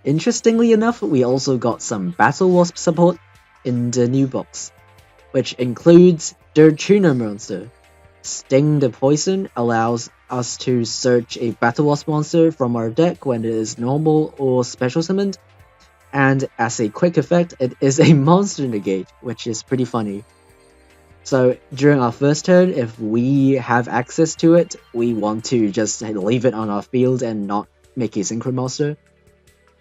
Interestingly enough, we also got some BattleWasp support in the new box, which includes their tuner monster. Sting the Poison allows us to search a BattleWasp monster from our deck when it is normal or special summoned, and as a quick effect, it is a monster negate, which is pretty funny. So during our first turn, if we have access to it, we want to just leave it on our field and not make a synchro monster,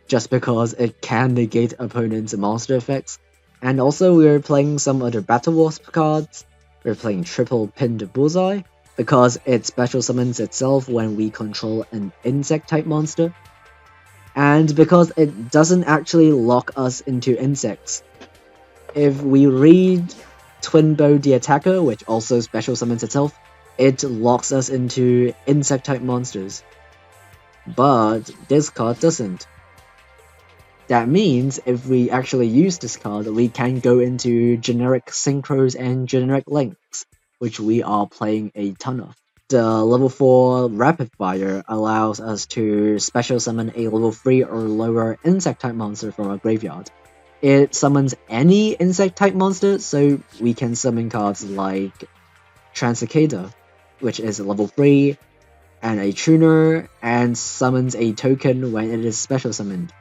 just because it can negate opponent's monster effects. And also we're playing some other BattleWasp cards. We're playing Triple Pinned Bullseye, because it special summons itself when we control an insect type monster, and because it doesn't actually lock us into insects. If we read Twinbow the Attacker, which also special summons itself, it locks us into insect type monsters. But this card doesn't. That means if we actually use this card, we can go into generic synchros and generic links, which we are playing a ton of. The level 4 Rapid Fire allows us to special summon a level 3 or lower insect type monster from our graveyard. It summons any insect type monster, so we can summon cards like Transcicada, which is level 3 and a tuner, and summons a token when it is special summoned.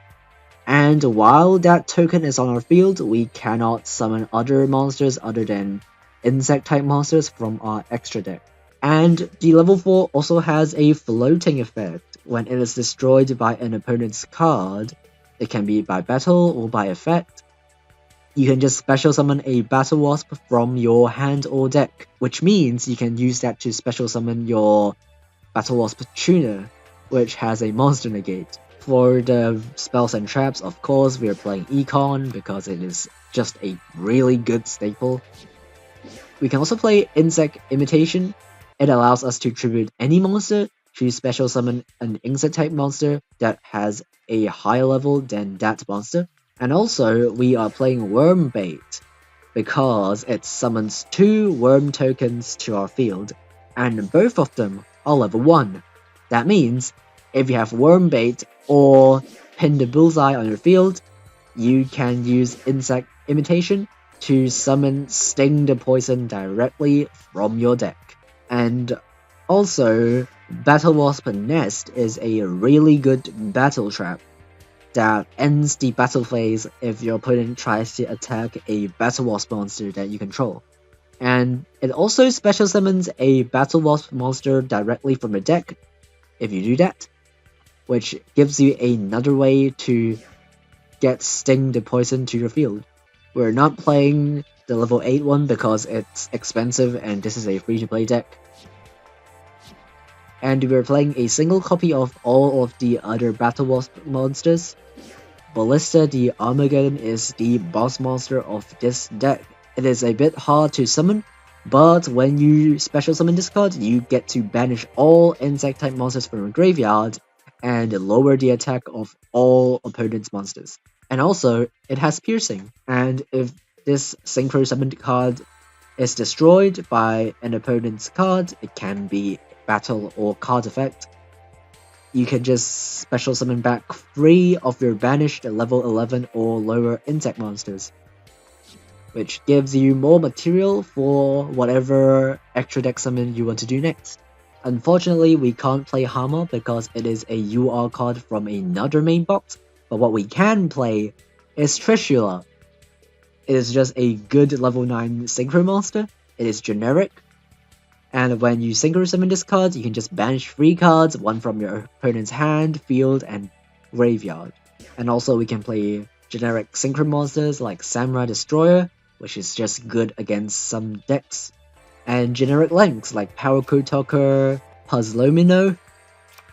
And while that token is on our field, we cannot summon other monsters other than insect type monsters from our extra deck. And the level 4 also has a floating effect. When it is destroyed by an opponent's card, it can be by battle or by effect, you can just special summon a BattleWasp from your hand or deck, which means you can use that to special summon your BattleWasp tuner, which has a monster negate. For the spells and traps, of course, we are playing Econ because it is just a really good staple. We can also play Insect Imitation. It allows us to tribute any monster to special summon an insect type monster that has a higher level than that monster. And also, we are playing Worm Bait because it summons 2 worm tokens to our field, and both of them are level 1. That means if you have Worm Bait or Pin the Bullseye on your field, you can use Insect Imitation to summon Sting the Poison directly from your deck. And also, BattleWasp Nest is a really good battle trap that ends the battle phase if your opponent tries to attack a BattleWasp monster that you control. And it also special summons a BattleWasp monster directly from your deck if you do that, which gives you another way to get Sting the Poison to your field. We're not playing the level 8 one because it's expensive and this is a free-to-play deck. And we're playing a single copy of all of the other BattleWasp monsters. Ballista the Armageddon is the boss monster of this deck. It is a bit hard to summon, but when you special summon this card, you get to banish all insect type monsters from your graveyard and lower the attack of all opponent's monsters. And also, it has piercing, and if this synchro summoned card is destroyed by an opponent's card, it can be battle or card effect, you can just special summon back 3 of your banished level 11 or lower insect monsters, which gives you more material for whatever extra deck summon you want to do next. Unfortunately, we can't play Hammer because it is a UR card from another main box, but what we can play is Trishula. It is just a good level 9 synchro monster. It is generic, and when you synchro summon this card, you can just banish 3 cards, 1 from your opponent's hand, field, and graveyard. And also we can play generic synchro monsters like Samurai Destroyer, which is just good against some decks, and generic links like Power Code Talker, Puzzlomino,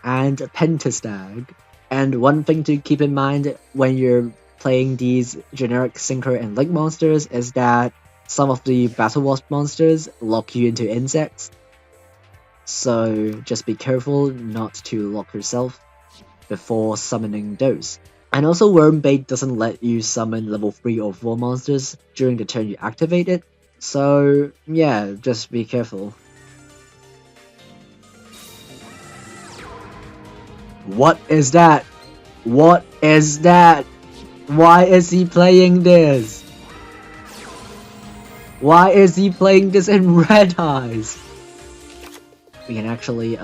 and Pentastag. And one thing to keep in mind when you're playing these generic synchro and link monsters is that some of the BattleWasp monsters lock you into insects, so just be careful not to lock yourself before summoning those. And also Wormbait doesn't let you summon level 3 or 4 monsters during the turn you activate it, so yeah, just be careful. What is that? What is that? Why is he playing this? Why is he playing this in red eyes? We can actually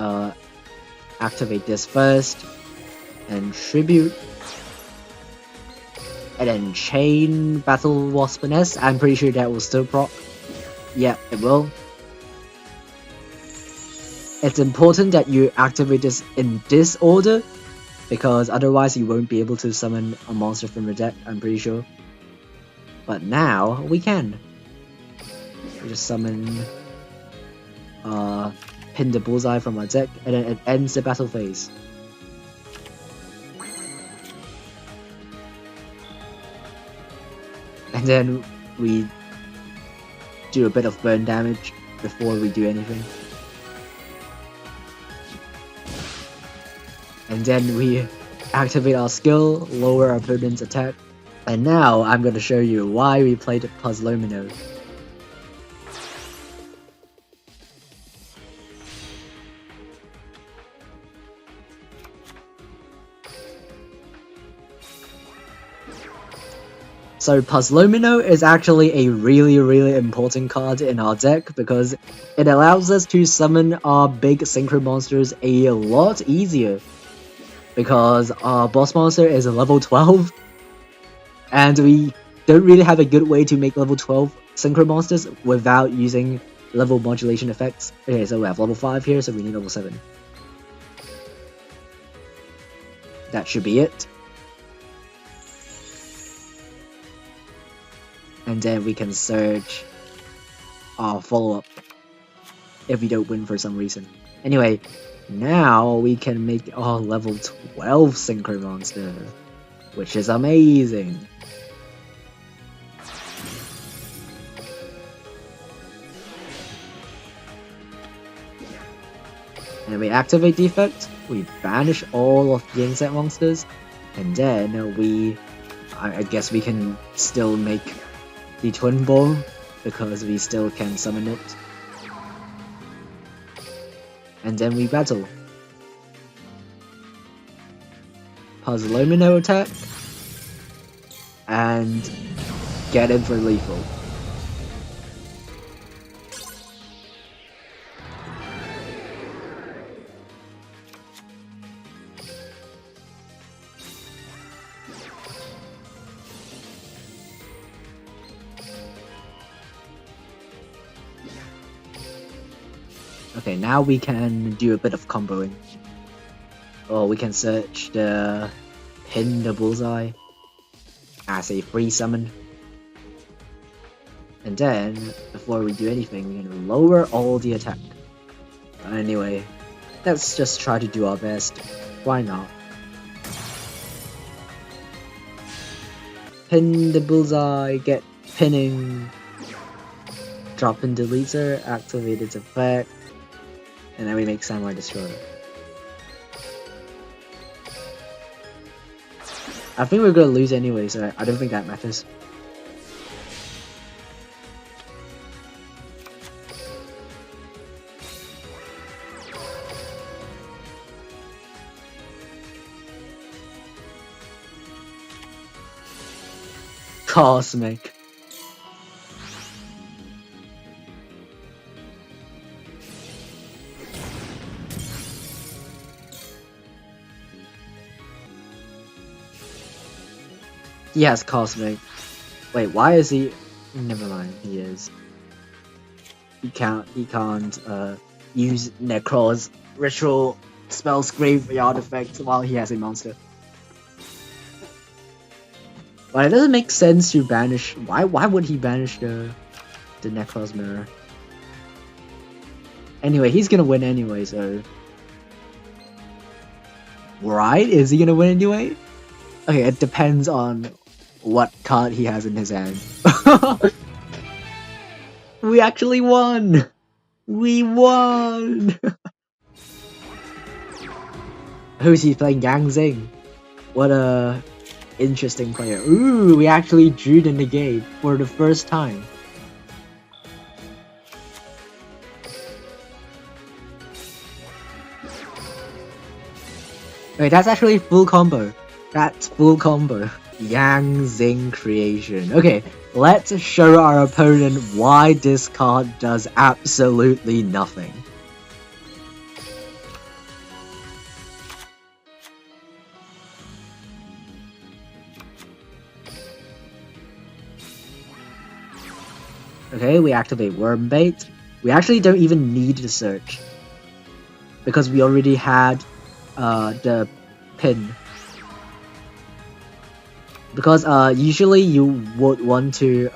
activate this first, and tribute, and then chain Battlewasp Nest. I'm pretty sure that will still proc. Yeah, it will. It's important that you activate this in this order, because otherwise you won't be able to summon a monster from your deck, I'm pretty sure. But now we can. We just summon pin the bullseye from our deck, and then it ends the battle phase. And then we do a bit of burn damage before we do anything. And then we activate our skill, lower our opponent's attack. And now I'm going to show you why we played Puzzlomino. So Puzzlomino is actually a really important card in our deck because it allows us to summon our big synchro monsters a lot easier. Because our boss monster is a level 12, and we don't really have a good way to make level 12 synchro monsters without using level modulation effects. Okay, so we have level 5 here, so we need level 7. That should be it. And then we can search our follow-up if we don't win for some reason. Anyway, now we can make our level 12 synchro monster, which is amazing. And we activate the effect, we banish all of the insect monsters, and then I guess we can still make the twin ball because we still can summon it. And then we battle. Puzzlomino attack, and get in for lethal. Okay, now we can do a bit of comboing. Or we can search the pin the bullseye as a free summon. And then, before we do anything, we're gonna lower all the attack. Anyway, let's just try to do our best. Why not? Pin the bullseye, get pinning. Drop in deleter, activate its effect. And then we make Samurai Destroyer. I think we're gonna lose anyway, so I don't think that matters. Cosmic. He has Cosmic. Wait, why is he? Never mind, he is. He can't use Necro's Ritual Spell's Graveyard effect while he has a monster. But it doesn't make sense to banish. Why would he banish the Necro's Mirror? Anyway, he's gonna win anyway, so. Right? Is he gonna win anyway? Okay, it depends on what card he has in his hand. We actually won! We won! Who's he playing? Yang Zing. What a interesting player. Ooh, we actually drew the negate for the first time. Wait, that's actually full combo. That's full combo. Yang Zing creation. Okay, let's show our opponent why this card does absolutely nothing. Okay, we activate Worm Bait. We actually don't even need to search, because we already had the pin. Because usually you would want to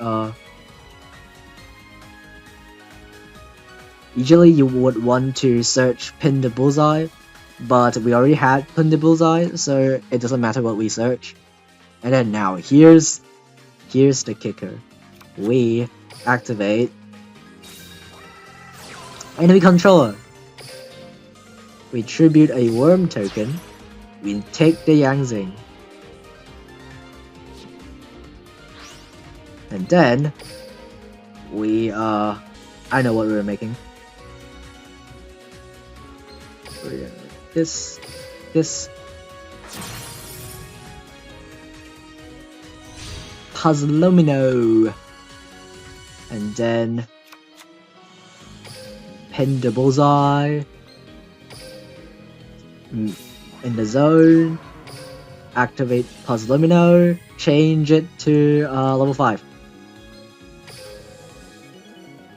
search pin the bullseye, but we already had pin the bullseye, so it doesn't matter what we search. And then now here's the kicker. We activate enemy controller. We tribute a worm token. We take the Yang Zing. And then we I know what we were making. This Puzzlomino, and then pin the bullseye in the zone, activate Puzzlomino, change it to level 5.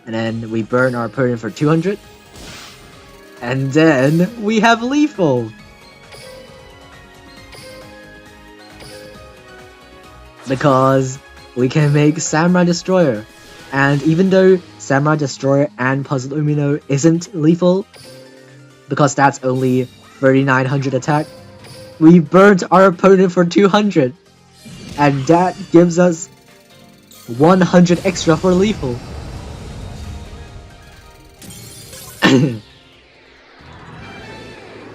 And then we burn our opponent for 200. And then we have lethal! Because we can make Samurai Destroyer. And even though Samurai Destroyer and Puzzlomino isn't lethal, because that's only 3900 attack, we burnt our opponent for 200. And that gives us 100 extra for lethal.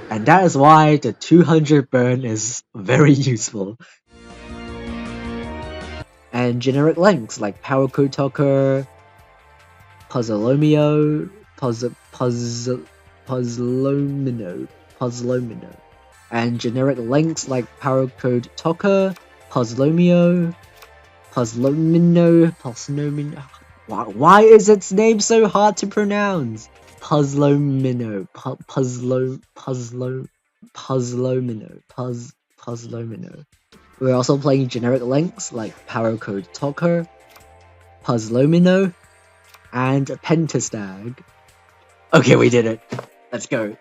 And that is why the 200 burn is very useful. And generic links like Power Code Talker, Puzzlomino, Puzzlomino. And generic links like Power Code Talker, Puzzlomino. Why is its name so hard to pronounce? Puzzlomino. We're also playing generic links like Power Code Talker, Puzzlomino, and Pentastag. Okay, we did it. Let's go.